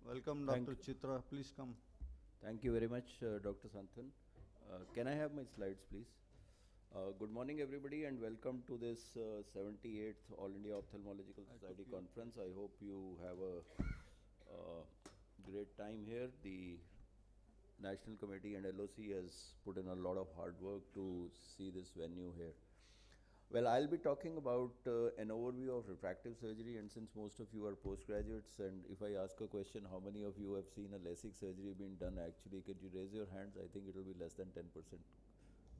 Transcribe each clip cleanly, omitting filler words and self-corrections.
Welcome, Thank, Dr. Chitra. Please come. thank you very much, Dr. Santhan. Can I have my slides, please? Good morning, everybody, and welcome to this 78th All India Ophthalmological Society conference. I hope you have a great time here. The National Committee and LOC has put in a lot of hard work to see this venue here. Well, I'll be talking about an overview of refractive surgery, and since most of you are postgraduates, and if I ask a question, how many of you have seen a LASIK surgery being done actually, could you raise your hands? I think it will be less than 10%.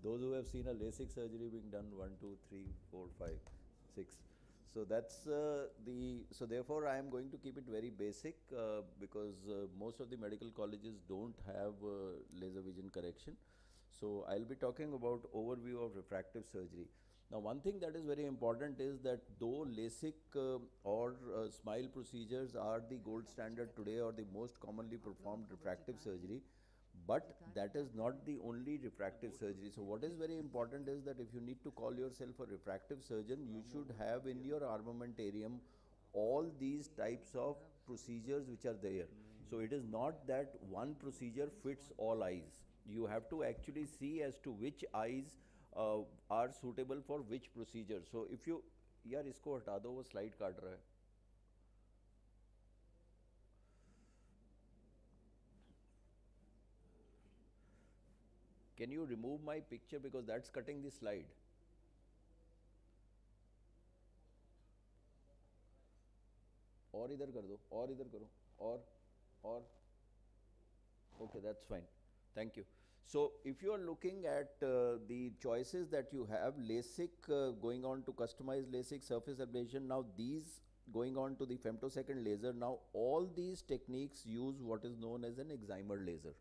Those who have seen a LASIK surgery being done, 1, 2, 3, 4, 5, 6. So that's so therefore I am going to keep it very basic because most of the medical colleges don't have laser vision correction. So I'll be talking about overview of refractive surgery. Now, one thing that is very important is that though LASIK or SMILE procedures are the gold standard today or the most commonly performed refractive surgery, but that is not the only refractive surgery. So what is very important is that if you need to call yourself a refractive surgeon, you should have in your armamentarium all these types of procedures which are there. So it is not that one procedure fits all eyes. You have to actually see as to which eyes are suitable for which procedure. So if you यार इसको हटा दो वो slide काट रहा है. Can you remove my picture because that's cutting the slide? और इधर कर दो और इधर करो और okay, that's fine. Thank you. So if you are looking at the choices that you have, LASIK going on to customized LASIK surface ablation, now these going on to the femtosecond laser, now all these techniques use what is known as an excimer laser.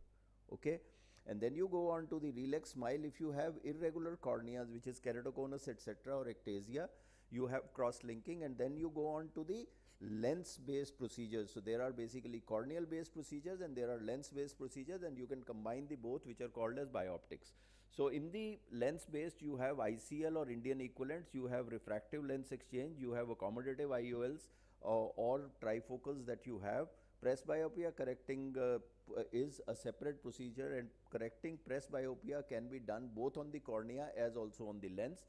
Okay. And then you go on to the relax smile. If you have irregular corneas, which is keratoconus, etc., or ectasia, you have cross linking, and then you go on to the lens based procedures. So there are basically corneal based procedures and there are lens based procedures, and you can combine the both, which are called as bioptics. So in the lens based, you have ICL or Indian equivalents, you have refractive lens exchange, you have accommodative IOLs or trifocals that you have. Presbyopia correcting is a separate procedure, and correcting presbyopia can be done both on the cornea as also on the lens.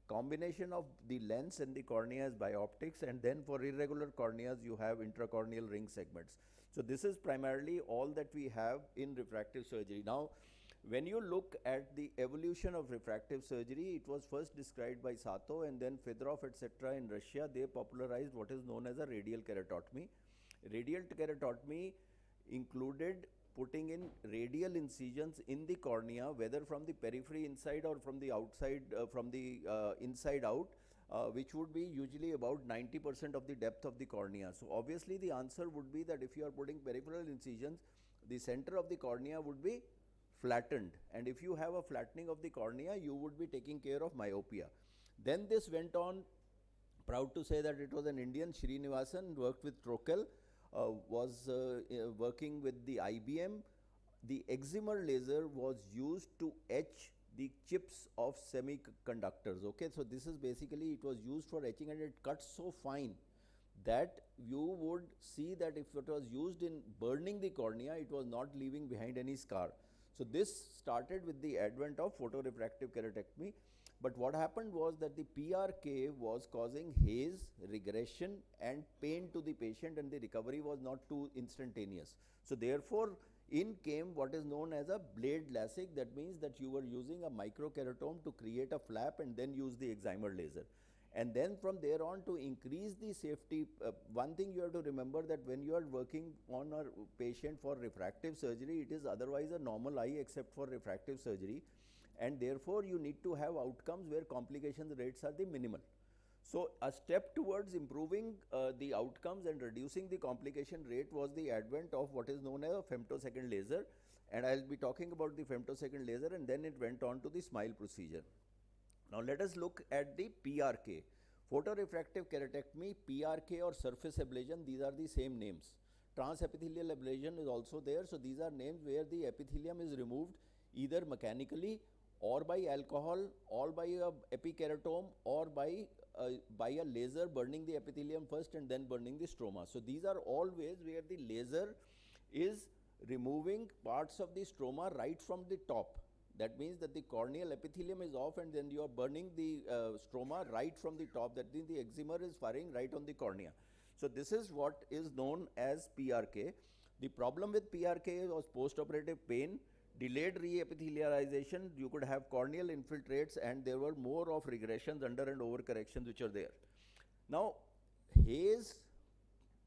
Combination of the lens and the cornea is bioptics, and then for irregular corneas you have intracorneal ring segments. So this is primarily all that we have in refractive surgery. Now, when you look at the evolution of refractive surgery, it was first described by Sato and then Fedorov, etc. in Russia. They popularized what is known as a radial keratotomy. Radial keratotomy included putting in radial incisions in the cornea, whether from the periphery inside or from the outside, from the inside out, which would be usually about 90% of the depth of the cornea. So obviously the answer would be that if you are putting peripheral incisions, the center of the cornea would be flattened, and if you have a flattening of the cornea, you would be taking care of myopia. Then this went on. Proud to say that it was an Indian, Srinivasan, worked with Trokel, was working with the IBM. The excimer laser was used to etch the chips of semiconductors. Okay, so this is basically, it was used for etching, and it cuts so fine that you would see that if it was used in burning the cornea, it was not leaving behind any scar. So this started with the advent of photorefractive keratectomy. But what happened was that the PRK was causing haze, regression and pain to the patient, and the recovery was not too instantaneous. So therefore, in came what is known as a blade LASIK. That means that you were using a microkeratome to create a flap and then use the excimer laser. And then from there on, to increase the safety, one thing you have to remember, that when you are working on a patient for refractive surgery, it is otherwise a normal eye except for refractive surgery, and therefore you need to have outcomes where complication rates are the minimal. So a step towards improving the outcomes and reducing the complication rate was the advent of what is known as a femtosecond laser, and I'll be talking about the femtosecond laser, and then it went on to the SMILE procedure. Now let us look at the PRK. Photorefractive keratectomy, PRK or surface ablation, these are the same names. Transepithelial ablation is also there. So these are names where the epithelium is removed either mechanically or by alcohol or by a epikeratome or by a laser, burning the epithelium first and then burning the stroma. So these are all ways where the laser is removing parts of the stroma right from the top. That means that the corneal epithelium is off and then you are burning the stroma right from the top. That means the excimer is firing right on the cornea. So this is what is known as PRK. The problem with PRK was postoperative pain, delayed reepithelialization, you could have corneal infiltrates, and there were more of regressions, under and over corrections which are there. Now, haze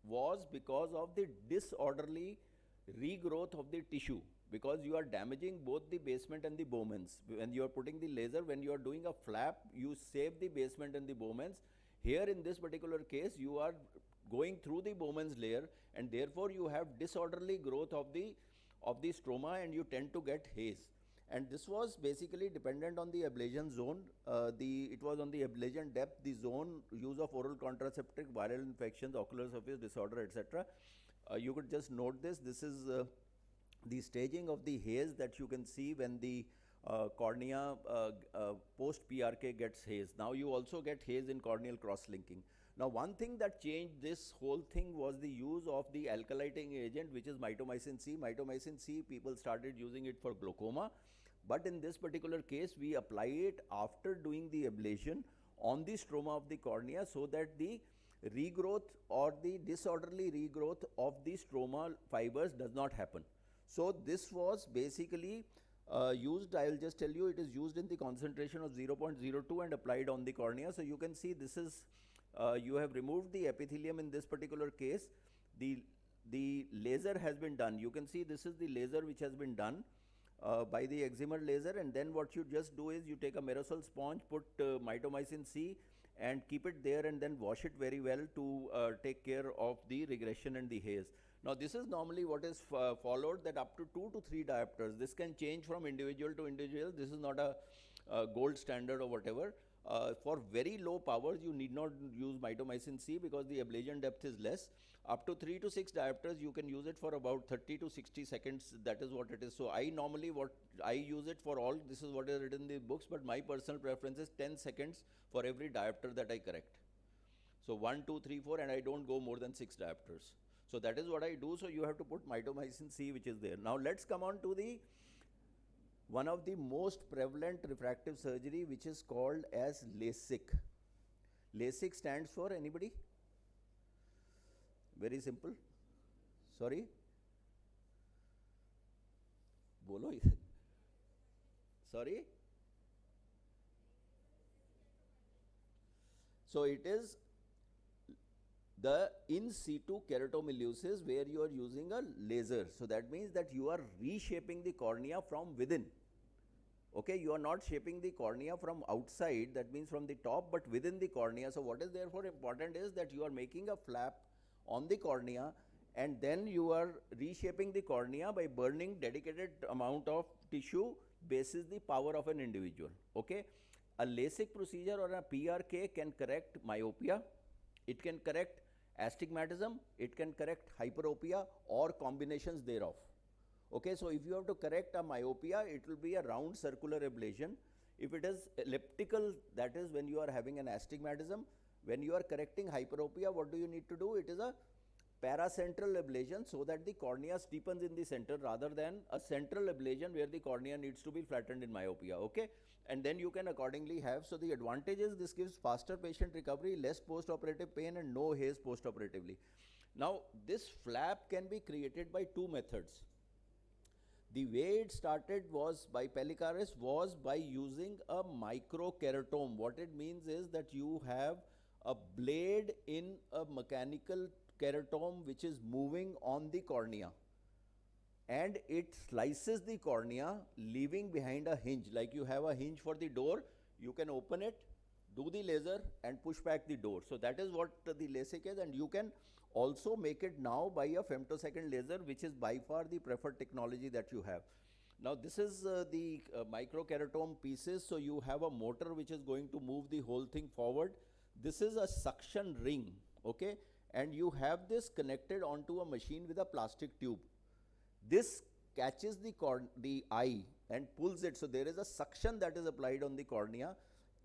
was because of the disorderly regrowth of the tissue, because you are damaging both the basement and the Bowmans. When you are putting the laser, when you are doing a flap, you save the basement and the Bowmans. Here in this particular case, you are going through the Bowman's layer, and therefore you have disorderly growth of the stroma, and you tend to get haze. And this was basically dependent on the ablation zone. It was on the ablation depth, the zone, use of oral contraceptive, viral infections, ocular surface disorder, etc. You could just note this. This is the staging of the haze that you can see when the cornea post PRK gets haze. Now you also get haze in corneal cross-linking. Now one thing that changed this whole thing was the use of the alkylating agent, which is mitomycin C. Mitomycin C, people started using it for glaucoma, but in this particular case we apply it after doing the ablation on the stroma of the cornea, so that the regrowth or the disorderly regrowth of the stromal fibers does not happen. So this was basically used, I will just tell you, it is used in the concentration of 0.02 and applied on the cornea. So you can see this is, you have removed the epithelium in this particular case. The laser has been done. You can see this is the laser which has been done by the excimer laser, and then what you just do is you take a Merosol sponge, put mitomycin C and keep it there, and then wash it very well to take care of the regression and the haze. Now this is normally what is followed, that up to 2 to 3 diopters. This can change from individual to individual. This is not a gold standard or whatever. For very low powers, you need not use mitomycin C because the ablation depth is less. Up to 3 to 6 diopters, you can use it for about 30 to 60 seconds. That is what it is. So I normally, what I use it for all, this is what is written in the books, but my personal preference is 10 seconds for every diopter that I correct. So 1, 2, 3, 4, and I don't go more than 6 diopters. So that is what I do. So you have to put mitomycin C, which is there. Now let's come on to the one of the most prevalent refractive surgery, which is called as LASIK. LASIK stands for anybody? Very simple. Sorry? Bolo. Sorry? So it is the in situ keratomelusis, where you are using a laser. So that means that you are reshaping the cornea from within. Okay, you are not shaping the cornea from outside, that means from the top, but within the cornea. So what is therefore important is that you are making a flap on the cornea, and then you are reshaping the cornea by burning dedicated amount of tissue basis the power of an individual. Okay, a LASIK procedure or a PRK can correct myopia, it can correct astigmatism, it can correct hyperopia or combinations thereof. Okay, so if you have to correct a myopia, it will be a round circular ablation. If it is elliptical, that is when you are having an astigmatism. When you are correcting hyperopia, what do you need to do? It is a paracentral ablation, so that the cornea steepens in the center, rather than a central ablation where the cornea needs to be flattened in myopia. Okay, and then you can accordingly have. So the advantage is this gives faster patient recovery, less post-operative pain, and no haze post-operatively. Now this flap can be created by 2 methods. The way it started was by Pellicaris, was by using a microkeratome. What it means is that you have a blade in a mechanical keratome which is moving on the cornea, and it slices the cornea, leaving behind a hinge. Like you have a hinge for the door, you can open it, do the laser and push back the door. So that is what the LASIK is, and you can also make it now by a femtosecond laser, which is by far the preferred technology that you have. Now this is the microkeratome pieces. So you have a motor which is going to move the whole thing forward. This is a suction ring, okay, and you have this connected onto a machine with a plastic tube. This catches the eye and pulls it. So there is a suction that is applied on the cornea.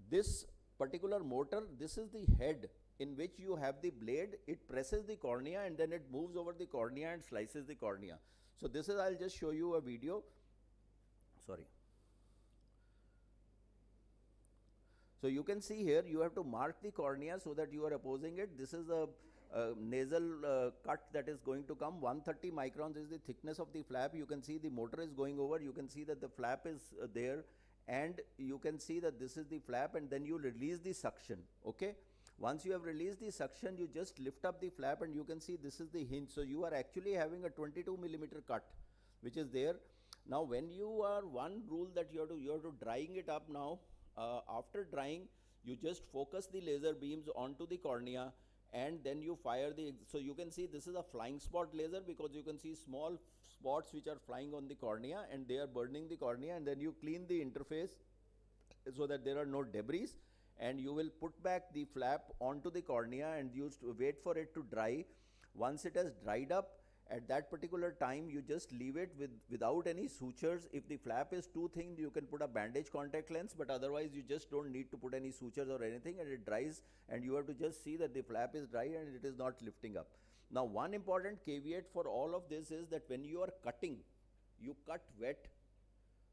This particular motor, this is the head in which you have the blade, it presses the cornea and then it moves over the cornea and slices the cornea. So this is, I'll just show you a video. Sorry. So you can see here, you have to mark the cornea so that you are opposing it. This is a nasal cut that is going to come. 130 microns is the thickness of the flap. You can see the motor is going over. You can see that the flap is there, and you can see that this is the flap, and then you release the suction. Okay. Once you have released the suction, you just lift up the flap and you can see this is the hinge. So you are actually having a 22 millimeter cut, which is there. Now when you are, one rule that you have to drying it up now. After drying, you just focus the laser beams onto the cornea and then you fire the, so you can see this is a flying spot laser, because you can see small spots which are flying on the cornea and they are burning the cornea, and then you clean the interface so that there are no debris, and you will put back the flap onto the cornea and you wait for it to dry. Once it has dried up, at that particular time you just leave it without any sutures. If the flap is too thin, you can put a bandage contact lens, but otherwise you just don't need to put any sutures or anything, and it dries, and you have to just see that the flap is dry and it is not lifting up. Now one important caveat for all of this is that when you are cutting, you cut wet.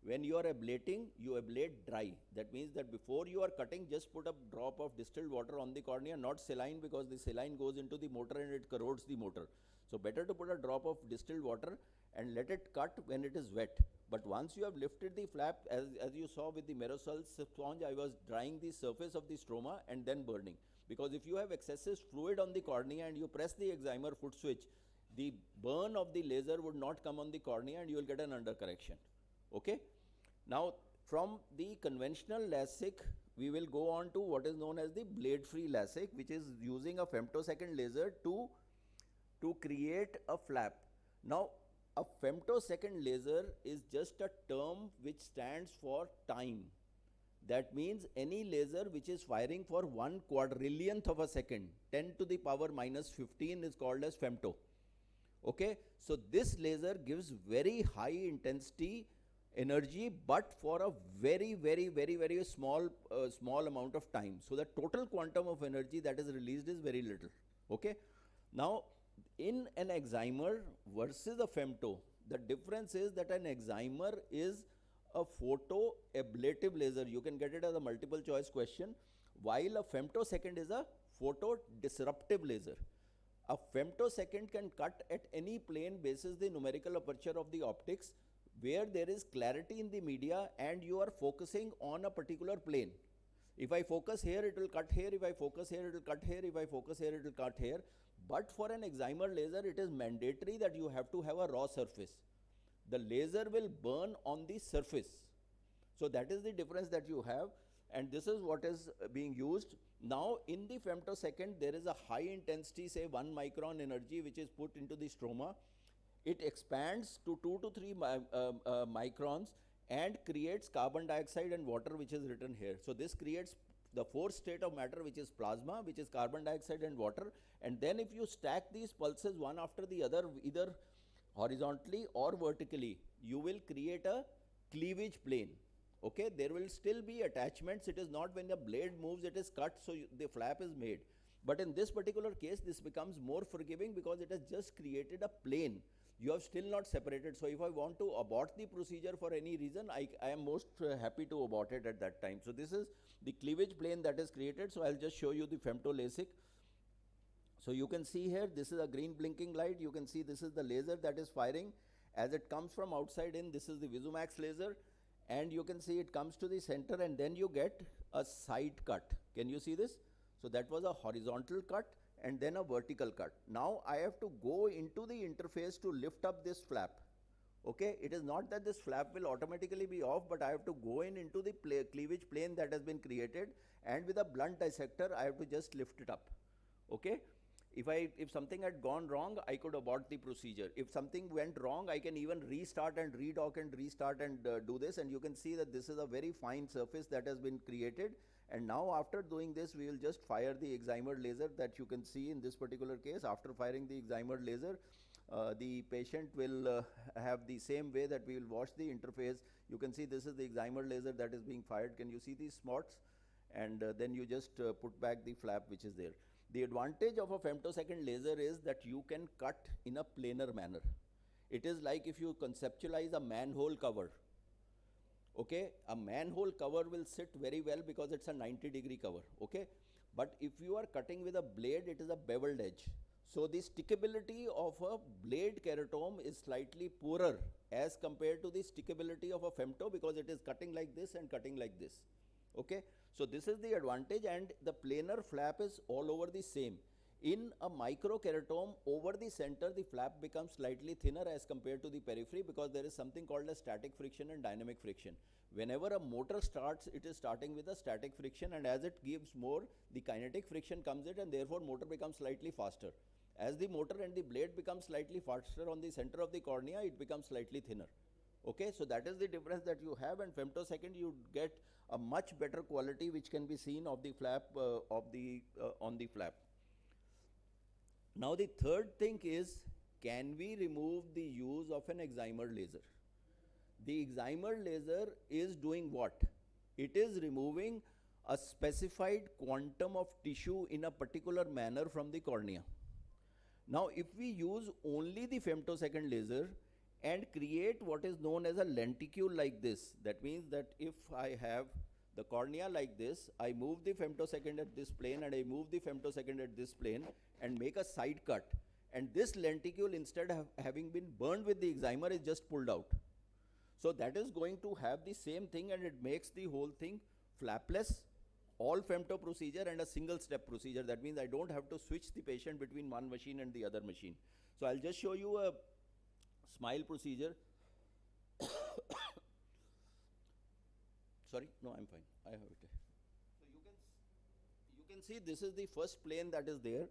When you are ablating, you ablate dry. That means that before you are cutting, just put a drop of distilled water on the cornea, not saline, because the saline goes into the motor and it corrodes the motor. So better to put a drop of distilled water and let it cut when it is wet. But once you have lifted the flap, as you saw with the Merosol sponge, I was drying the surface of the stroma and then burning. Because if you have excessive fluid on the cornea and you press the excimer foot switch, the burn of the laser would not come on the cornea and you will get an undercorrection. Okay. Now from the conventional LASIK, we will go on to what is known as the blade free LASIK, which is using a femtosecond laser to create a flap. Now a femtosecond laser is just a term which stands for time. That means any laser which is firing for 1 quadrillionth of a second, 10 to the power minus 15, is called as femto. Okay. So this laser gives very high intensity energy, but for a very small amount of time. So the total quantum of energy that is released is very little. Okay. Now in an excimer versus a femto, the difference is that an excimer is a photo ablative laser. You can get it as a multiple choice question, while a femtosecond is a photo disruptive laser. A femtosecond can cut at any plane basis the numerical aperture of the optics, where there is clarity in the media and you are focusing on a particular plane. If I focus here, it will cut here. If I focus here, it will cut here. If I focus here, it will cut here. But for an excimer laser, it is mandatory that you have to have a raw surface. The laser will burn on the surface. So that is the difference that you have, and this is what is being used. Now in the femtosecond, there is a high intensity, say 1 micron energy, which is put into the stroma. It expands to 2 to 3 microns and creates carbon dioxide and water, which is written here. So this creates the fourth state of matter, which is plasma, which is carbon dioxide and water. And then if you stack these pulses one after the other, either horizontally or vertically, you will create a cleavage plane. Okay, there will still be attachments. It is not when the blade moves, it is cut, so the flap is made. But in this particular case, this becomes more forgiving because it has just created a plane. You have still not separated. So if I want to abort the procedure for any reason, I am most happy to abort it at that time. So this is the cleavage plane that is created. So I'll just show you the femto LASIK. So you can see here, this is a green blinking light. You can see this is the laser that is firing. As it comes from outside in, this is the Visumax laser. And you can see it comes to the center and then you get a side cut. Can you see this? So that was a horizontal cut and then a vertical cut. Now I have to go into the interface to lift up this flap. Okay, it is not that this flap will automatically be off, but I have to go into the cleavage plane that has been created, and with a blunt dissector I have to just lift it up. Okay, if something had gone wrong, I could abort the procedure. If something went wrong, I can even restart and redock and restart and do this, and you can see that this is a very fine surface that has been created. And now after doing this, we will just fire the excimer laser that you can see in this particular case. After firing the excimer laser, the patient will have the same way that we will watch the interface. You can see this is the excimer laser that is being fired. Can you see these spots? And then you just put back the flap which is there. The advantage of a femtosecond laser is that you can cut in a planar manner. It is like if you conceptualize a manhole cover. Okay, a manhole cover will sit very well because it's a 90-degree cover. Okay, but if you are cutting with a blade, it is a beveled edge. So the stickability of a blade keratome is slightly poorer as compared to the stickability of a femto, because it is cutting like this and cutting like this. Okay, so this is the advantage, and the planar flap is all over the same. In a microkeratome, over the center, the flap becomes slightly thinner as compared to the periphery, because there is something called a static friction and dynamic friction. Whenever a motor starts, it is starting with a static friction, and as it gives more, the kinetic friction comes in, and therefore motor becomes slightly faster. As the motor and the blade becomes slightly faster on the center of the cornea, it becomes slightly thinner. Okay, so that is the difference that you have, and femtosecond you get a much better quality which can be seen of the flap on the flap. Now the third thing is, can we remove the use of an excimer laser? The excimer laser is doing what? It is removing a specified quantum of tissue in a particular manner from the cornea. Now if we use only the femtosecond laser and create what is known as a lenticule like this, that means that if I have the cornea like this, I move the femtosecond at this plane and I move the femtosecond at this plane and make a side cut, and this lenticule, instead of having been burned with the excimer, is just pulled out. So that is going to have the same thing, and it makes the whole thing flapless, all femto procedure and a single step procedure. That means I don't have to switch the patient between one machine and the other machine. So I'll just show you a smile procedure. Sorry, no, I'm fine. I have it. So you can see this is the first plane that is there.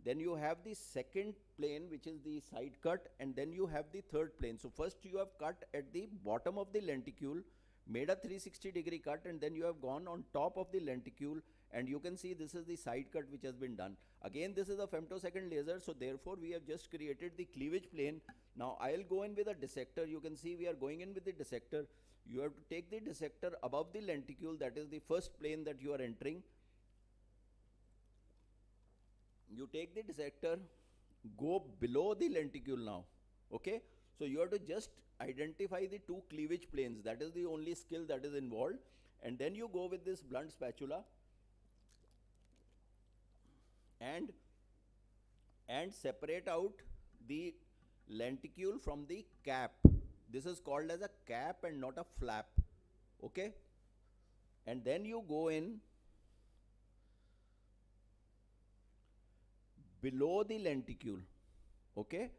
Then you have the second plane, which is the side cut, and then you have the third plane. So first you have cut at the bottom of the lenticule, made a 360-degree cut, and then you have gone on top of the lenticule, and you can see this is the side cut which has been done. Again, this is a femtosecond laser, so therefore we have just created the cleavage plane. Now I'll go in with a dissector. You can see we are going in with the dissector. You have to take the dissector above the lenticule, that is the first plane that you are entering. You take the dissector, go below the lenticule now. Okay, so you have to just identify the two cleavage planes. That is the only skill that is involved. And then you go with this blunt spatula and separate out the lenticule from the cap. This is called as a cap and not a flap. Okay, and then you go in below the lenticule. Okay,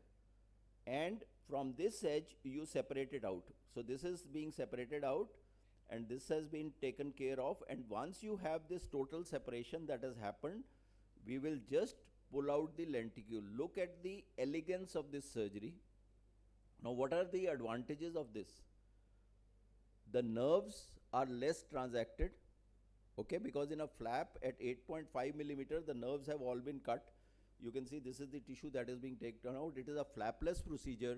and from this edge you separate it out. So this is being separated out, and this has been taken care of. And once you have this total separation that has happened, we will just pull out the lenticule. Look at the elegance of this surgery. Now what are the advantages of this? The nerves are less transacted. Okay, because in a flap at 8.5 millimeter, the nerves have all been cut. You can see this is the tissue that is being taken out. It is a flapless procedure,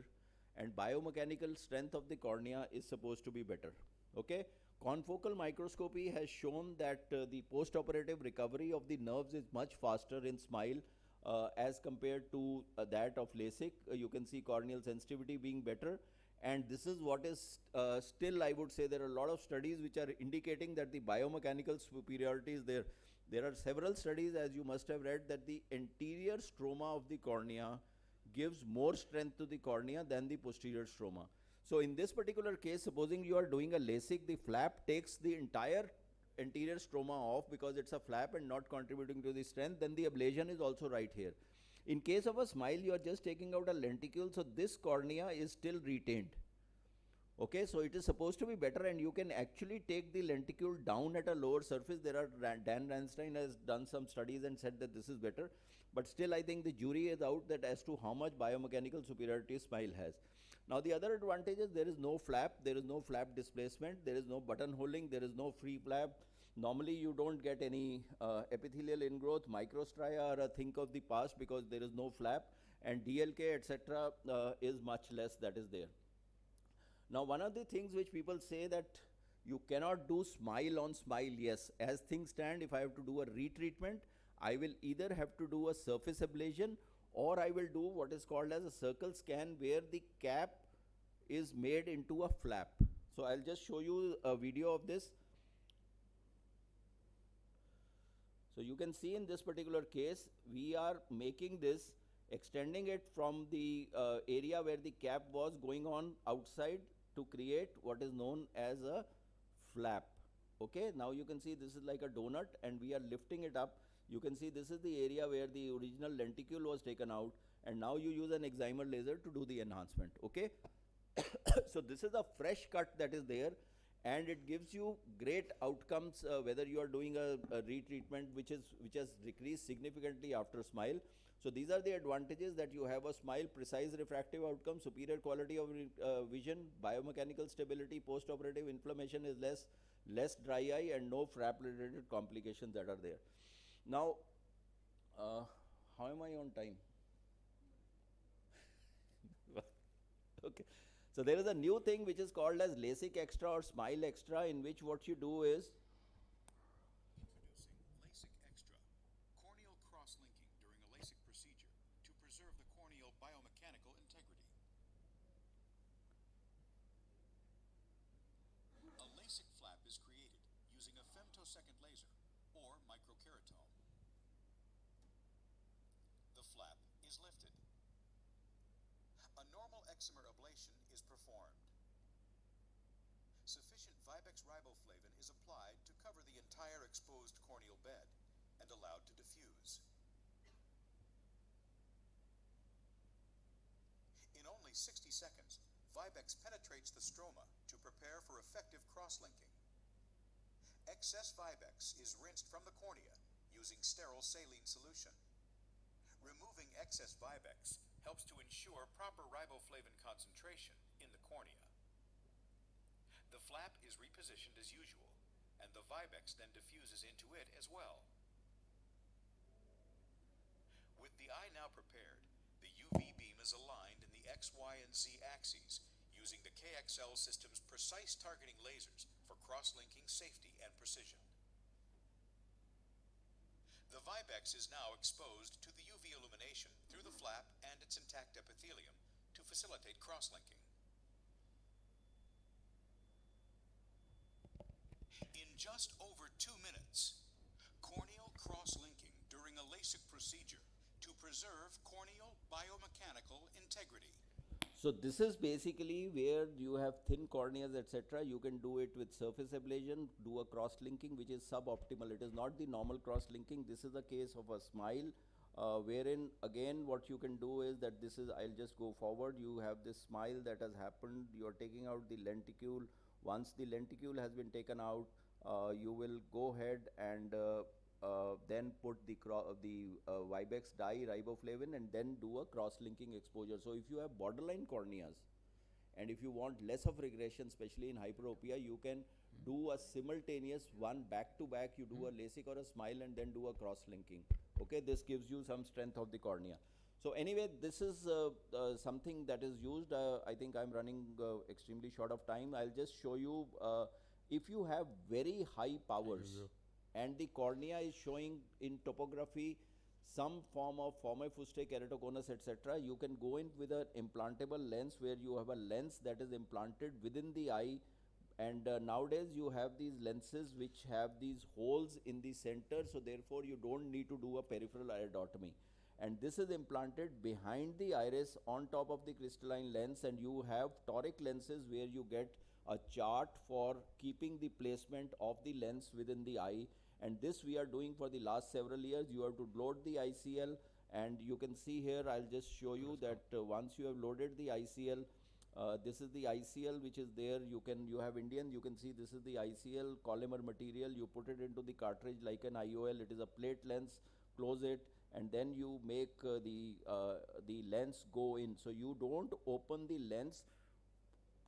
and biomechanical strength of the cornea is supposed to be better. Okay, confocal microscopy has shown that the post-operative recovery of the nerves is much faster in SMILE as compared to that of LASIK. You can see corneal sensitivity being better, and this is what is still, I would say, there are a lot of studies which are indicating that the biomechanical superiority is there. There are several studies, as you must have read, that the anterior stroma of the cornea gives more strength to the cornea than the posterior stroma. So in this particular case, supposing you are doing a LASIK, the flap takes the entire anterior stroma off because it's a flap and not contributing to the strength, then the ablation is also right here. In case of a SMILE, you are just taking out a lenticule, so this cornea is still retained. Okay, so it is supposed to be better, and you can actually take the lenticule down at a lower surface. There are, Dan Ranstein has done some studies and said that this is better, but still I think the jury is out that as to how much biomechanical superiority SMILE has. Now the other advantage is there is no flap, there is no flap displacement, there is no buttonholing, there is no free flap. Normally you don't get any epithelial ingrowth. Microstria are a thing of the past because there is no flap, and DLK etc. Is much less that is there. Now one of the things which people say that you cannot do SMILE on SMILE. Yes, as things stand, if I have to do a retreatment, I will either have to do a surface ablation, or I will do what is called as a circle scan, where the cap is made into a flap. So I'll just show you a video of this. So you can see in this particular case, we are making this, extending it from the area where the cap was going on outside to create what is known as a flap. Okay, now you can see this is like a donut and we are lifting it up. You can see this is the area where the original lenticule was taken out, and now you use an excimer laser to do the enhancement. Okay. So this is a fresh cut that is there, and it gives you great outcomes whether you are doing a retreatment which has decreased significantly after smile. So these are the advantages, that you have a smile, precise refractive outcome, superior quality of vision, biomechanical stability, post-operative inflammation is less dry eye, and no flap related complications that are there. Now, how am I on time? Okay. So there is a new thing which is called as LASIK Extra or Smile Extra, in which what you do is, introducing LASIK Extra, corneal cross-linking during a LASIK procedure to preserve the corneal biomechanical integrity. A LASIK flap is created using a femtosecond laser or microkeratome. The flap is lifted. A normal excimer ablation is performed. Sufficient Vibex riboflavin is applied to cover the entire exposed corneal bed and allowed to diffuse. In only 60 seconds, Vibex penetrates the stroma to prepare for effective cross-linking. Excess Vibex is rinsed from the cornea using sterile saline solution. Removing excess Vibex helps to ensure proper riboflavin concentration in the cornea. The flap is repositioned as usual, and the Vibex then diffuses into it as well. With the eye now prepared, the UV beam is aligned in the X, Y, and Z axes using the KXL system's precise targeting lasers for cross-linking safety and precision. The Vibex is now exposed to the UV illumination through the flap and its intact epithelium to facilitate cross-linking. In just over 2 minutes, corneal cross-linking during a LASIK procedure to preserve corneal biomechanical integrity. so this is basically where you have thin corneas, etc. You can do it with surface ablation, do a cross-linking which is suboptimal. It is not the normal cross-linking. This is a case of a smile, wherein again what you can do is that this is, I'll just go forward, you have this smile that has happened, you are taking out the lenticule. Once the lenticule has been taken out, you will go ahead and then put the Vibex dye, riboflavin, and then do a cross-linking exposure. So if you have borderline corneas, and if you want less of regression, especially in hyperopia, you can do a simultaneous one back to back. You do a LASIK or a smile and then do a cross-linking. Okay, this gives you some strength of the cornea. So anyway, this is something that is used. I think I'm running extremely short of time. I'll just show you, if you have very high powers and the cornea is showing in topography some form of formae fustae, keratoconus, etc., you can go in with an implantable lens, where you have a lens that is implanted within the eye. And nowadays you have these lenses which have these holes in the center, so therefore you don't need to do a peripheral iridotomy. And this is implanted behind the iris on top of the crystalline lens, and you have toric lenses where you get a chart for keeping the placement of the lens within the eye. And this we are doing for the last several years. You have to load the ICL, and you can see here, I'll just show you that once you have loaded the ICL, this is the ICL which is there. You have Indian, you can see this is the ICL polymer material. You put it into the cartridge like an IOL. It is a plate lens. Close it, and then you make the lens go in. So you don't open the lens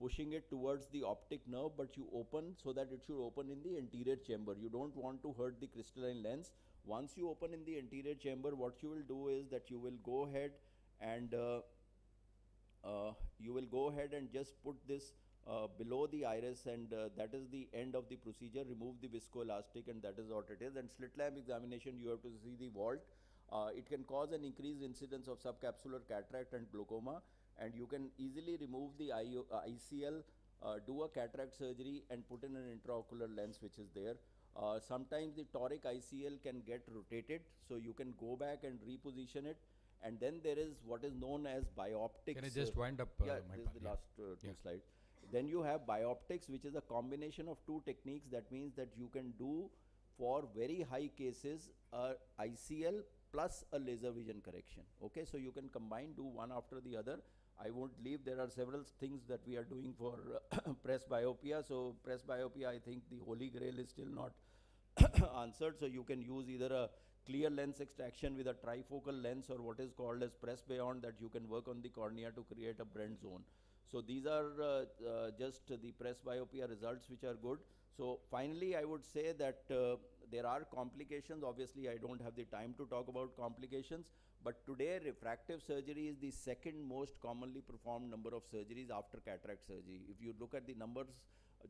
pushing it towards the optic nerve, but you open so that it should open in the anterior chamber. You don't want to hurt the crystalline lens. Once you open in the anterior chamber, what you will do is that you will go ahead and just put this below the iris, and that is the end of the procedure. Remove the viscoelastic, and that is what it is. And slit lamp examination, you have to see the vault. It can cause an increased incidence of subcapsular cataract and glaucoma, and you can easily remove the ICL, do a cataract surgery, and put in an intraocular lens which is there. Sometimes the toric ICL can get rotated, so you can go back and reposition it. And then there is what is known as bioptics. Can I just wind up yeah, my this part? is the Yeah. last two slides. Then you have bioptics, which is a combination of two techniques. That means that you can do for very high cases ICL plus a laser vision correction. Okay, so you can combine, do one after the other. I won't leave. There are several things that we are doing for presbyopia. So presbyopia, I think the holy grail is still not answered. So you can use either a clear lens extraction with a trifocal lens, or what is called as presbyond, that you can work on the cornea to create a Brent zone. So these are just the presbyopia results which are good. So finally, I would say that there are complications. Obviously, I don't have the time to talk about complications, but today refractive surgery is the second most commonly performed number of surgeries after cataract surgery. If you look at the numbers,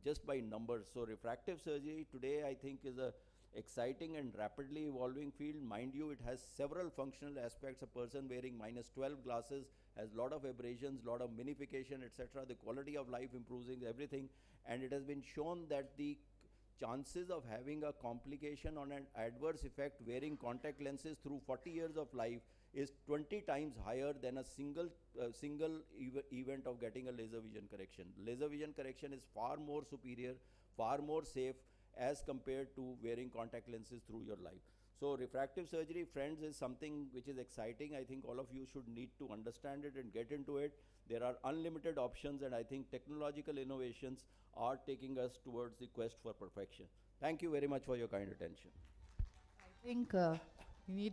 just by numbers, so refractive surgery today I think is a exciting and rapidly evolving field. Mind you, it has several functional aspects. A person wearing -12 glasses has a lot of abrasions, lot of minification, etc. The quality of life improves, everything, and it has been shown that the chances of having a complication on an adverse effect wearing contact lenses through 40 years of life is 20 times higher than a single event of getting a laser vision correction. Laser vision correction is far more superior, far more safe as compared to wearing contact lenses through your life. So refractive surgery, friends, is something which is exciting. I think all of you should need to understand it and get into it. There are unlimited options, and I think technological innovations are taking us towards the quest for perfection. Thank you very much for your kind attention. I think we need to